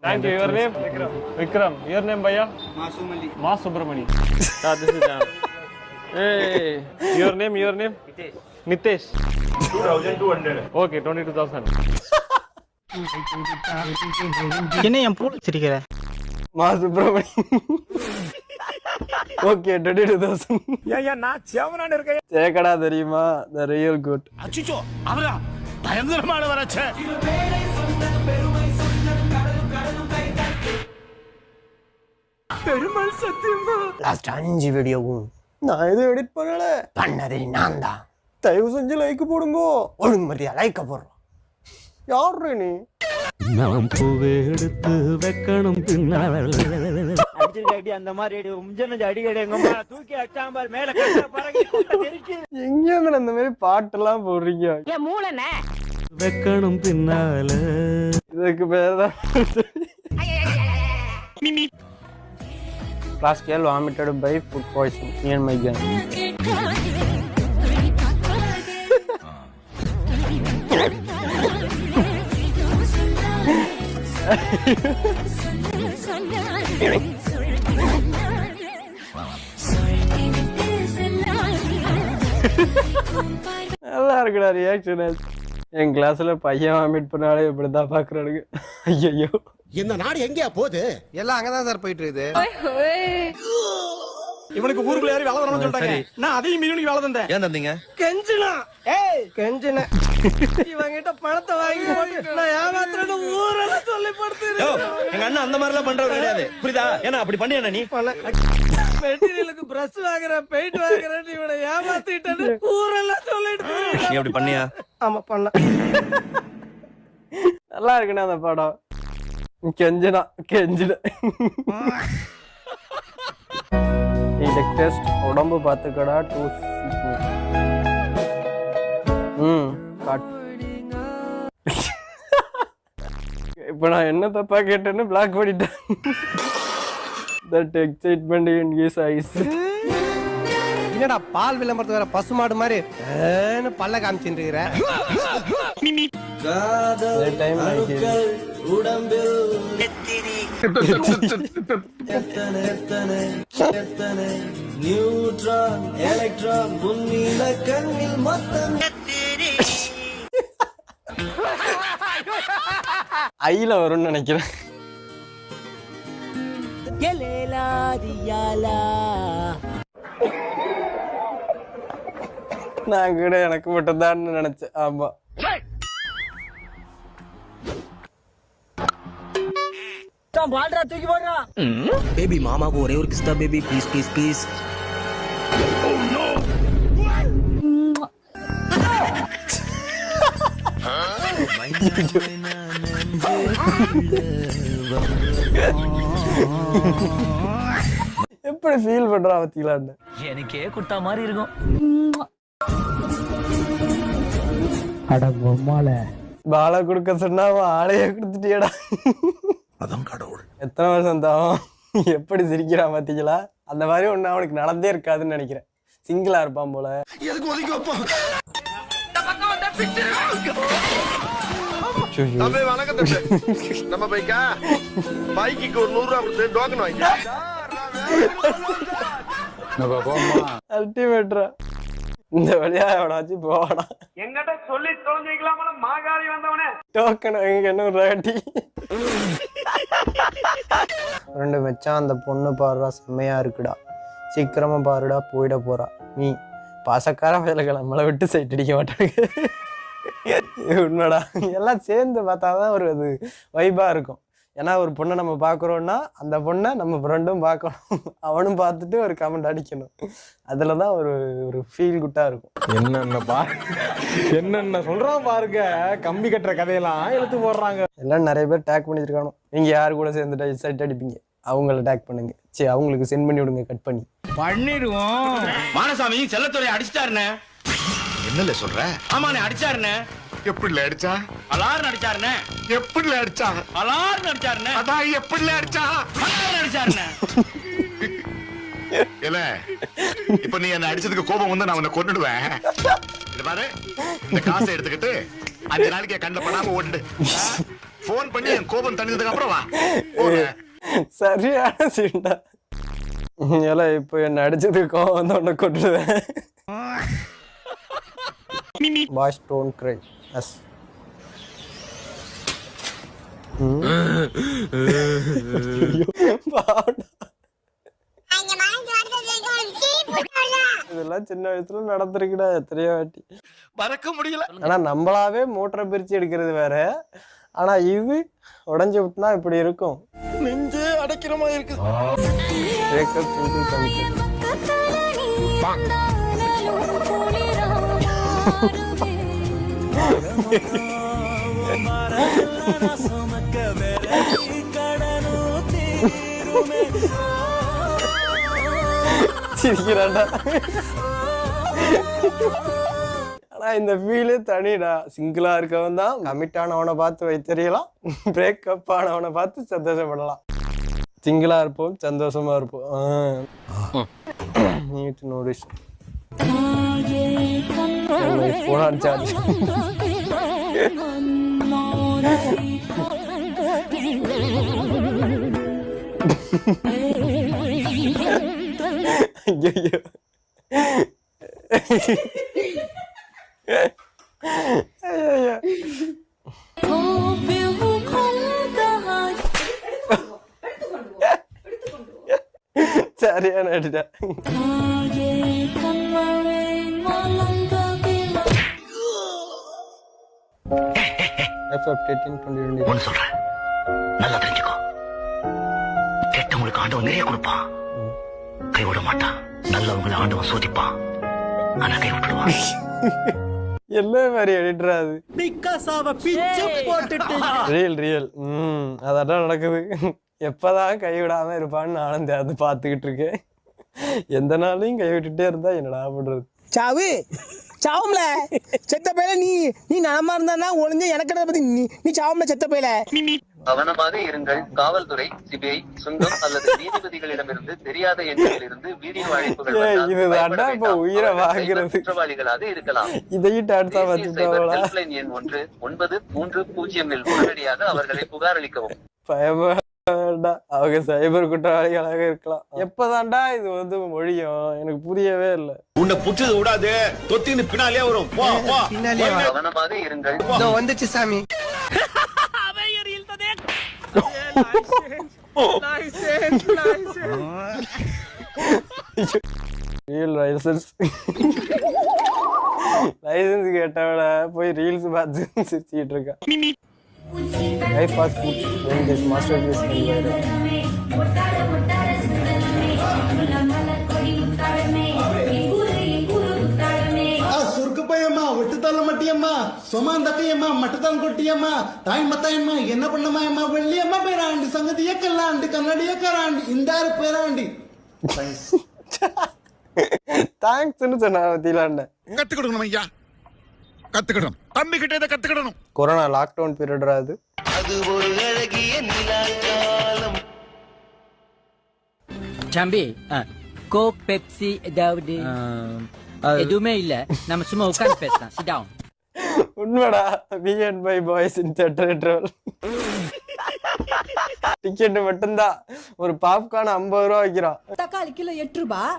Thank you. Your name? Vikram. Your name, Bhaiya? Ma Subramani. This is Hey. Your name? Nitesh. 2,200. Okay, 22,000. என்ன என் பூ சிரிக்கிற? மா Subramani. Okay 22,000. ஏன் நான் சேவனான இருக்கேன். சேக்கடா தெரியுமா? The real good. அச்சச்சோ அவரா பயங்கரமான வரச்சே. பெருமாள் சத்தியமா. லாஸ்ட் 5 வீடியோவும் நான் எதுவும் எடிட் பண்ணல. பண்ணதே நான் தான். தயவு செஞ்சு லைக் போடுங்க. ஒழுங்கு மரியாதை லைக் போடுறோம். யாரு நீ? நாம் பூவே எடுத்து வைக்கணும் பின்னால் அடிச்சிருக்காடி அந்த மாதிரி உம்ஜன அடிக்கடி எங்கம்மா தூக்கி அச்சாம்பார் மேல கட்ட பறக்கி கொட்ட தெரிச்சு. எங்க இருந்து அந்த மாதிரி பாட்டெல்லாம் போடுறீங்க? ஏன் மூளைனே வைக்கணும் பின்னால இதுக்கு பேர் தான் Classical vomited by food poisoning near my gang. நல்லா இருக்குடா ரியாக்ஷன். என் கிளாஸ்ல பையன் வாமிட் பண்ணாலே இப்படிதான் பாக்குறானுங்க. ஐயோ இந்த நாடு எங்கயா போகுது? எல்லாம் அங்கதான் சார் போயிட்டு இருக்குது. இவனுக்கு ஊருக்குள்ள யாரும் வேலை வரணும்னு சொல்லிட்டாங்க. நான் அதையும் மீறி வேலை தந்தேன். ஏன் தந்தீங்க? கெஞ்சினா கெஞ்சின இவங்கிட்ட பணத்தை வாங்கி போட்டு நான் ஏமாத்துறேன்னு ஊரெல்லாம் சொல்லி படுத்துறேன். எங்க அண்ணன் அந்த மாதிரி எல்லாம் பண்றது கிடையாது, புரியுதா? ஏன்னா அப்படி பண்ணியா நீ? மெட்டீரியலுக்கு பிரஷ் வாங்குறேன், பெயிண்ட் வாங்குறேன், இவனை ஏமாத்திட்டேன்னு ஊரெல்லாம் சொல்லிட்டு. நீ அப்படி பண்ணியா? ஆமா பண்ண. நல்லா இருக்குண்ணா அந்த படம். கெஞ்சினா கெஞ்சின டெஸ்ட் உடம்பு பார்த்துக்கடா 2 இப்ப நான் என்ன தப்பா கேட்டேன்னு பிளாக் பண்ணிட்டேன். That excitement in his eyes. என்னடா பால் விளம்பரத்து வேற பசுமாடு மாதிரி பல்ல காமிச்சுட்டு இருக்கிற? நியூட்ரான் எலக்ட்ரான் புன்னில கண்ணில் மொத்தம் ஐல வரும்னு நினைக்கிறேன். நான் கூட எனக்கு மட்டும் தான் நினைச்சேன். ஆமா தூக்கி போடுறா. பேபி மாமாக்கு ஒரே ஒரு கிஸ்தா பேபி ப்ளீஸ் ப்ளீஸ் ப்ளீஸ். எப்படி ஃபீல் பண்றா பத்திலான்னு எனக்கே குட்டா மாதிரி இருக்கும். அட பொம்மால பாலை கொடுக்க சொன்னா ஆளையே கொடுத்துட்டியடா. அதான் கடவுள். எத்தனை வருஷம் தான் எப்படி சிரிக்கிறான் பாத்தீங்களா? அந்த மாதிரி ஒண்ணு அவனுக்கு நடந்தே இருக்காதுன்னு நினைக்கிறேன். சிங்கிளா இருப்பான் போல. எதுக்கு ஒதுக்கி வைப்போம்? வணக்கம் நம்ம பைக்கா பைக்கு ஒரு 100 ரூபா கொடுத்து டோக்கன் வாங்கி அல்டிமேட்ரா. இந்த வழியா எவனாச்சு போவானா? என்கிட்ட சொல்லி தொலைஞ்சிக்கலாமா மாகாரி வந்தவனே? டோக்கன் எங்க என்ன ராட்டி. ரெண்டு மச்சான் அந்த பொண்ணு பாருடா செம்மையா இருக்குடா, சீக்கிரமா பாருடா போயிட போறா. நீ பாசக்கார வேலைகளை நம்மளை விட்டு சைட் அடிக்க மாட்டாங்க. உண்மைடா. எல்லாம் சேர்ந்து பார்த்தாதான் ஒரு அது வைபா இருக்கும். ஏன்னா ஒரு பொண்ணை நம்ம பார்க்குறோன்னா அந்த பொண்ணை நம்ம ஃப்ரெண்டும் பார்க்கணும், அவனும் பார்த்துட்டு ஒரு கமெண்ட் அடிக்கணும். அதில் தான் ஒரு ஒரு ஃபீல் குட்டாக இருக்கும். என்னென்ன சொல்றான் பாருங்க. கம்பி கட்டுற கதையெல்லாம் எடுத்து போடுறாங்க. எல்லாம் நிறைய பேர் டேக் பண்ணியிருக்கானோ. நீங்கள் யார் கூட சேர்ந்து சைட் அடிப்பீங்க அவங்கள டேக் பண்ணுங்க. சரி அவங்களுக்கு சென்ட் பண்ணி விடுங்க, கட் பண்ணி பண்ணிடுவோம். மானசாமி செல்லத்துறை அடிச்சிட்டாருண்ணே. என்னல சொல்ற? ஆமாண்ணே அடிச்சாருண்ணே. எப்படி அடிச்சா? அலார்னு அடிச்சாருண்ணே. எப்படி அடிச்சா? அலார்னு அடிச்சாருண்ணே. அதான் எப்படி அடிச்சா? அலார்னு அடிச்சாருண்ணே. இல்ல இப்ப நீ என்ன அடிச்சதுக்கு கோபம் வந்து நான் உன்னை கொன்னுடுவேன். இது பாரு, இந்த காசை எடுத்துக்கிட்டு 5 நாளைக்கு கண்ட பண்ணாம ஓட்டு. போன் பண்ணி என் கோபம் தணிந்ததுக்கு அப்புறம் வா. சரியான சீண்டா. ஏல இப்போ என்ன அடிச்சதுக்கு கோவம் வந்து உன்னை கொட்டுவேன். Boys don't cry. Yes. இதெல்லாம் சின்ன வயசுல நடந்திருக்குடா எத்தனையோ வாட்டி. மறக்க முடியல. ஆனா நம்மளாவே மோட்டரை பிரிச்சு எடுக்கிறது வேற. ஆனா இது உடஞ்சி விட்டுனா இப்படி இருக்கும். நெஞ்சே அடைக்கிற மாதிரி இருக்கு. சிரிக்கிறான்டா. ஆனா இந்த ஃபீலே தனிடா. சிங்கிளா இருக்கவன் தான் கமிட் ஆனவனை பார்த்து வைத்தறியலாம், பிரேக்கப் ஆனவனை பார்த்து சந்தோஷப்படலாம். சிங்கிளா இருப்போம், சந்தோஷமா இருப்போம். Need notice phone charge. ஐயோ சரியான அடிடா. ஒன்னு சொல்றேன், நல்லா தெரிஞ்சுக்கோ. கெட்டவங்களுக்கு ஆண்டவன் நிறைய கொடுப்பான், கைவிட மாட்டான். நல்லவங்களை ஆண்டவன் சோதிப்பான், ஆனா கை விட்டுடுவான். என்ன மாதிரி எடிட்டரா அது? Real real. அதான் நடக்குது. எப்பதான் கைவிடாம இருப்பான்னு நானும் அது பாத்துக்கிட்டு இருக்கேன். எந்த நாளையும் கைவிட்டுட்டே இருந்தா என்னடா பண்றது? சாவு சாவும்ல செத்த பையில. நீ நலமா இருந்தா ஒளிஞ்ச எனக்கு பத்தி நீ சாவும்ல செத்த பையில. கவனமாக இருங்கள். காவல்துறை, சிபிஐ, சுங்கம் அல்லது நீதிபதிகளிடமிருந்து தெரியாத எண்ணிலிருந்து வீடியோ அழைப்புகள் குற்றவாளிகளாக இருக்கலாம். ஹெல்ப்லைன் எண் 1-930 உடனடியாக அவர்களை புகார் அளிக்கவும். அவங்க சைபர் குற்றவாளிகளாக இருக்கலாம். எப்பதான்டா இது வந்து மொழியும் எனக்கு புரியவே இல்லை. உன்னை புடிச்சது விடாது, தொத்தின்னு பின்னாலே வரும். கவனமாக இருங்கள். வந்துச்சு சாமி. லைசன்ஸ் கேட்டவட போய் ரீல்ஸ் பார்த்து சிரிச்சுக்கிட்டு இருக்கா. லைஃப் ஃபாஸ்ட் ஃபுட் திஸ் மாஸ்டர்பீஸ் சுருக்குப்பையம்மா, விட்டுத்தள்ள மட்டியம்மா, சொமாந்தக்கையம்மா, மட்டத்தான் கொட்டியம்மா, தாய் மத்தாயம்மா, என்ன பண்ணமாயம்மா, வெள்ளியம்மா பேராண்டி, சங்கதிய கல்லாண்டி, கண்ணடிய கராண்டி, இந்தாரு பேராண்டி. தேங்க்ஸ்னு சொன்னா தீலாண்ட. கத்துக்கிடணும் ஐயா, கத்துக்கிடணும். தம்பி கிட்ட இதை கத்துக்கிடணும். கொரோனா லாக்டவுன் பீரியடா அது. அது ஒரு அழகிய நிலாக்காலம். தம்பி, கோக், பெப்சி ஏதாவது எதுவுமே இல்ல, நம்ம சும்மா உட்கார்ந்து பேசலாம். Sit down. உண்மைடா. me and my boys in theater. Ticket மட்டும்தான். ஒரு பாப்கார்ன் 50 ரூபா வைக்கிறான். தக்காளி கிலோ 8 ரூபாய்,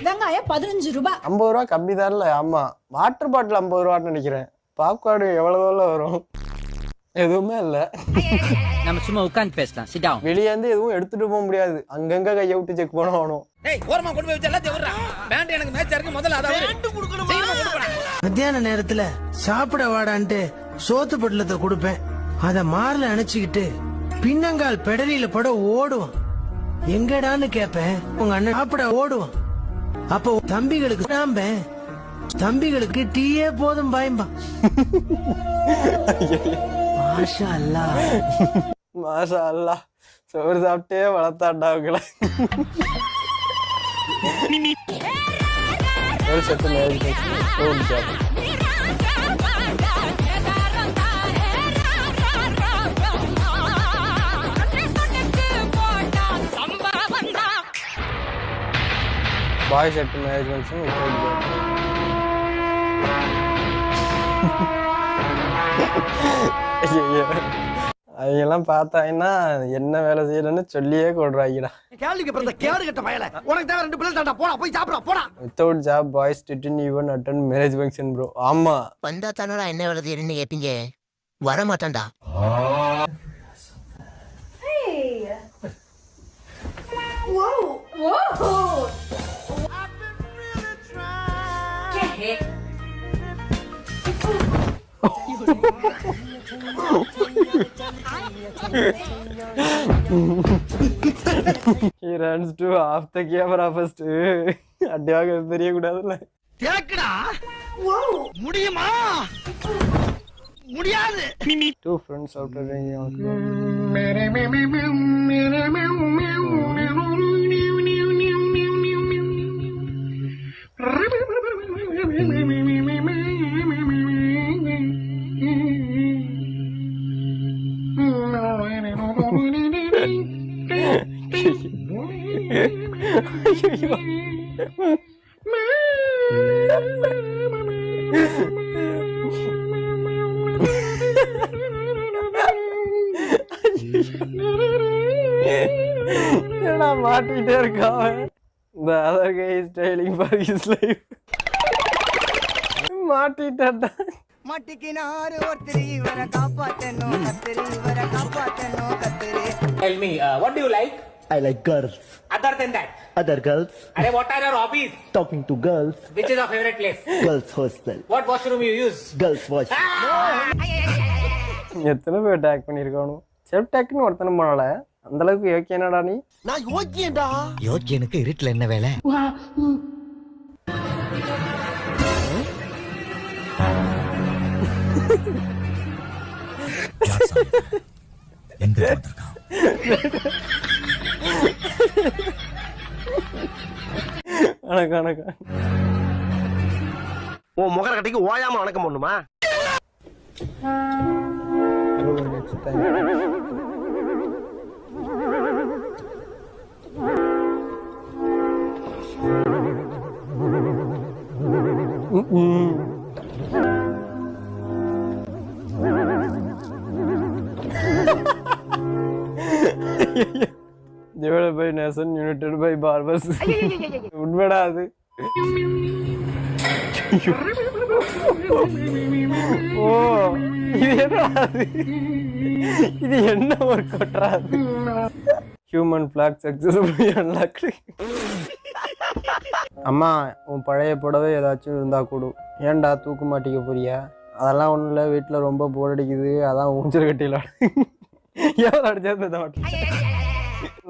வெங்காயம் 15 ரூபாய். 50 ரூபா கம்மி தான்ல. ஆமா, வாட்டர் பாட்டில் 50 ரூபான்னு நினைக்கிறேன். பாப்கார்ன் எவ்வளவு வரும்? எதுவுமே இல்ல. நம்ம சும்மா உட்கார்ந்து பேசலாம். Sit down. வெளியே இருந்து எதுவும் எடுத்துட்டு போக முடியாது. அங்கங்க கையை விட்டு செக் பண்ண ஆகணும். மத்தியான நேரத்துல சாப்பிட வாடான்ட்டு சோத்து பட்டலத்தை கொடுப்பேன். அத மார்ல அணைச்சுக்கிட்டு பின்னங்கால் பெடலியில பட ஓடுவான். எங்கடான்னு கேப்பேன். உங்க அண்ணன் சாப்பிட ஓடுவான். அப்போ தம்பிகளுக்கு டீயே போதும் பாயம்பா. மாஷா அல்லாஹ், மாஷா அல்லாஹ். சோறு சாப்பிட்டே வளர்த்தாண்டா அவங்கள. ஒரு செட்டு மேரேஜ் பாய் செட்டு மேரேஜ் ஐயோ அவங்கெல்லாம் பார்த்தாங்கன்னா என்ன வேலை செய்யறேன்னு சொல்லியே கொடுறாங்கடா. கேள்விக்கு பிறந்த கேடு கட்ட பயல உனக்கு தேவை 2 பிள்ளை தாண்டா போடா போய் சாப்பிடா போடா. Without job boys didn't even attend marriage function bro. ஆமா வந்தா தானடா என்ன வருதுன்னு கேட்டீங்க, வர மாட்டான்டா. He runs to off the camera first. அடியாக தெரிய கூடாதுல்ல. கேக்குடா முடியுமா முடியாது. Two friends after ringing out. என்னடா மாட்டிட்டே இருக்கான். The other guy is trailing for his life. மாட்டிட்டா. மாட்டிக்கினாரு ஒருத்தரி இவர காப்பாத்தணும் கத்திரி இவர காப்பாத்தணும் கத்திரி. Tell me, what do you like? I like girls. Other than that? Other girls. Arey, what are your hobbies? Talking to girls. Which is your favorite place? Girls hostel. What washroom you use? Girls wash. எத்தனை பேர் attack பண்ணிருக்கானு. Self அட்டாக்னு ஒருத்தனை பண்ணல. அந்த அளவுக்கு யோக்கியனடா நீ. நான் யோக்கியன்டா. யோக்கியனுக்கு இருட்டுல என்ன வேலை? எங்க வந்திருக்கான்? அணக்க ஓ முகர கட்டிக்கு ஓயாம வணக்கம் பண்ணுமா? next time. Divided by nation, united by barbers. உண்மைடா அது. ஓ இது என்ன ஒரு கொட்டராது. Human block successfully unlocked. அம்மா உன் பழைய புடவை ஏதாச்சும் இருந்தா கொடு. ஏன்டா தூக்க மாட்டிக்க போறியா? அதெல்லாம் ஒன்றும் இல்லை, வீட்டில் ரொம்ப போர் அடிக்குது, அதான் ஊஞ்சல் கட்டியில் எவ்வளோ அடிச்சா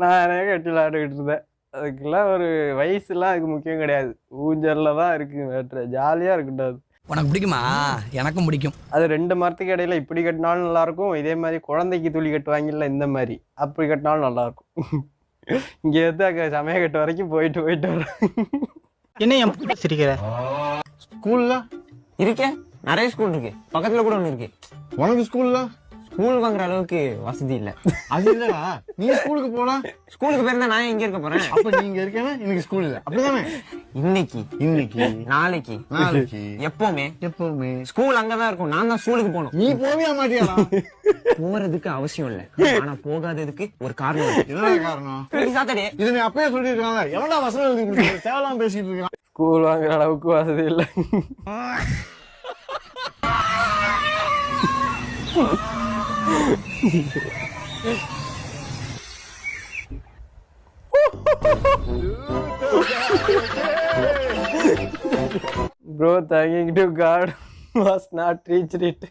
நானே கட்டியில் ஆடிக்கிட்டு இருந்தேன். அதுக்கெல்லாம் ஒரு வயசுலாம் அதுக்கு முக்கியம் கிடையாது, ஊஞ்சலில் தான் இருக்குது மேட்ரு. ஜாலியாக இருக்கட்டும். உனக்கு பிடிக்குமா? எனக்கும் பிடிக்கும். அது 2 மரத்துக்கு இடையில இப்படி கட்டினாலும் நல்லாயிருக்கும், இதே மாதிரி குழந்தைக்கு துளி கட்டுவாங்கல்ல இந்த மாதிரி, அப்படி கட்டினாலும் நல்லாயிருக்கும். இங்கே வந்து அங்கே சமயக்கட்டு வரைக்கும் போயிட்டு வர்றேன். என்ன என் சிரிக்கிற? ஸ்கூல்ல இருக்கே, நிறைய ஸ்கூல் இருக்கு, பக்கத்துல கூட ஒண்ணு இருக்கு. உனக்கு ஸ்கூல்ல ஸ்கூல் வாங்குற அளவுக்கு வசதி இல்ல. அது இல்லடா, நீ ஸ்கூலுக்கு போனா ஸ்கூலுக்கு போயிருந்தா நான் எங்க இருக்க போறேன்? அப்ப நீங்க இருக்கேன்னா எனக்கு ஸ்கூல் இல்ல, அப்படிதானே? இன்னைக்கு நாளைக்கு எப்பவுமே ஸ்கூல் அங்கதான் இருக்கும். நான் தான் ஸ்கூலுக்கு போகணும். நீ போவியா மாட்டியாடா? போறதுக்கு அவசியம் இல்ல, ஆனா போகாததுக்கு ஒரு காரணம் இருக்கு. என்ன காரணம்? சாட்டர்டே இதை நீ அப்பயே சொல்லிட்டு இருக்காங்க. எவன்டா வசனம் எழுதி கொடுத்து தேவலாம் பேசிட்டு இருக்கான். ஸ்கூல் வாங்குற அளவுக்கு வசதி இல்லை. Bro, thanking to God was not reached it.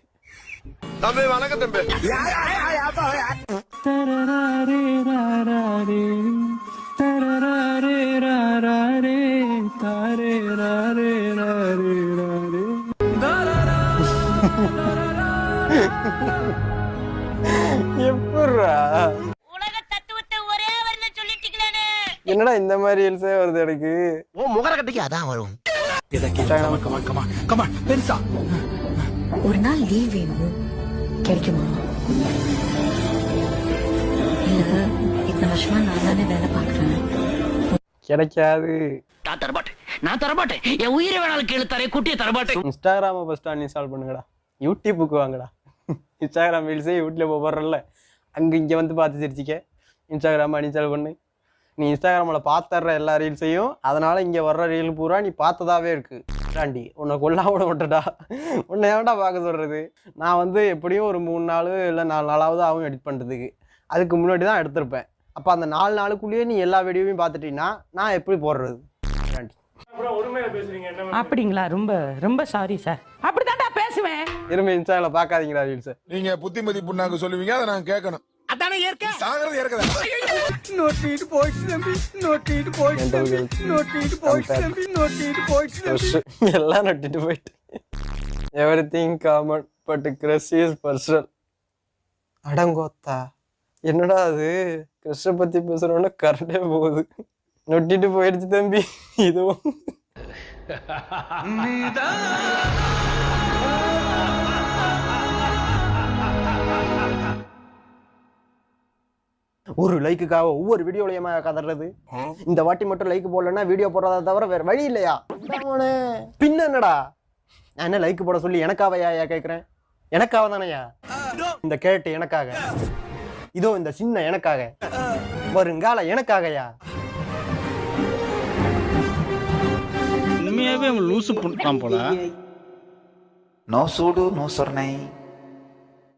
தம்பி வணக்கம் தம்பி. எப்படா என்னடா இந்த மாதிரி எல்சே வருது எனக்கு? ஓ முகர கட்டிக்கு அதான் வரும். பெருசா ஒரு நாள் லீவ் வேணும், கிடைக்குமா? இல்ல இத்தனை வருஷமா நான் தானே வேலை பார்க்கறேன். கிடைக்காது. நான் தரமாட்டேன். என் உயிரை வேணாலும் கேளு, தரே குட்டியை தரமாட்டேன். இன்ஸ்டாகிராமை ஃபர்ஸ்ட் அன்இன்ஸ்டால் பண்ணுங்கடா, யூடியூபுக்கு வாங்கடா. இன்ஸ்டாகிராம் ரீல்ஸே யூடியூப்ல போடுறல, அங்கே இங்கே வந்து பார்த்து சிரிச்சிக்க. இன்ஸ்டாகிராம் அன்இன்ஸ்டால் பண்ணு. நீ இன்ஸ்டாகிராமில் பார்த்துடுற எல்லா ரீல்ஸையும், அதனால் இங்கே வர்ற ரீல் பூரா நீ பார்த்ததாவே இருக்கு. ஆண்டி உன்னை கொல்லாம விட மாட்டடா, உன்னை ஏன்டா பார்க்க சொல்கிறது. நான் வந்து எப்படியும் ஒரு 3 நாள் இல்லை 4 நாளாவது ஆகும் எடிட் பண்ணுறதுக்கு. அதுக்கு முன்னாடி தான் எடுத்திருப்பேன். அப்போ அந்த 4 நாளுக்குள்ளேயே நீ எல்லா வீடியோவையும் பார்த்துட்டீங்கன்னா நான் எப்படி போடுறது? ஆண்டி அப்படிங்களா? ரொம்ப ரொம்ப சாரி சார். அப்படித்தான்டா பேசுவேன். இருமே இன்ஸ்டாகிராமில் பார்க்காதீங்களா ரீல்ஸ். நீங்க புத்திமதி புண்ணாக்கு சொல்லுவீங்க, அதை நான் கேட்கணும். அதானே ஏற்க சாகிறது ஏற்கதா? நோட்டிட்டு போயிடுச்சு தம்பி, நோட்டிட்டு போயிடுச்சு தம்பி, நோட்டிட்டு போயிடுச்சு தம்பி, நோட்டிட்டு போயிடுச்சு தம்பி. எல்லாம் நட்டிட்டு போயிட்டு. Everything common but crush is personal. அடங்கோத்தா, என்னடா அது? கிரஷை பற்றி பேசுகிறோன்னா கரெக்டே போகுது. நொட்டிட்டு போயிடுச்சு தம்பி. இதுவும் ஒரு லைக்குக்காக ஒவ்வொரு வீடியோலையுமா கதறது. இந்த வாட்டி மட்டும் லைக் போடலன்னா வீடியோ போடுறதா தவிர வேற வழி இல்லையா? பின்ன என்னடா, நான் என்ன லைக் போட சொல்லி எனக்காவையா கேட்குறேன்? எனக்காக தானையா இந்த கேட்டு? எனக்காக. இதோ இந்த சின்ன எனக்காக, வருங்கால எனக்காகயா? உண்மையாவே லூசு பண்ணிட்டான் போல. நோ சூடு நோ சொர்ணை.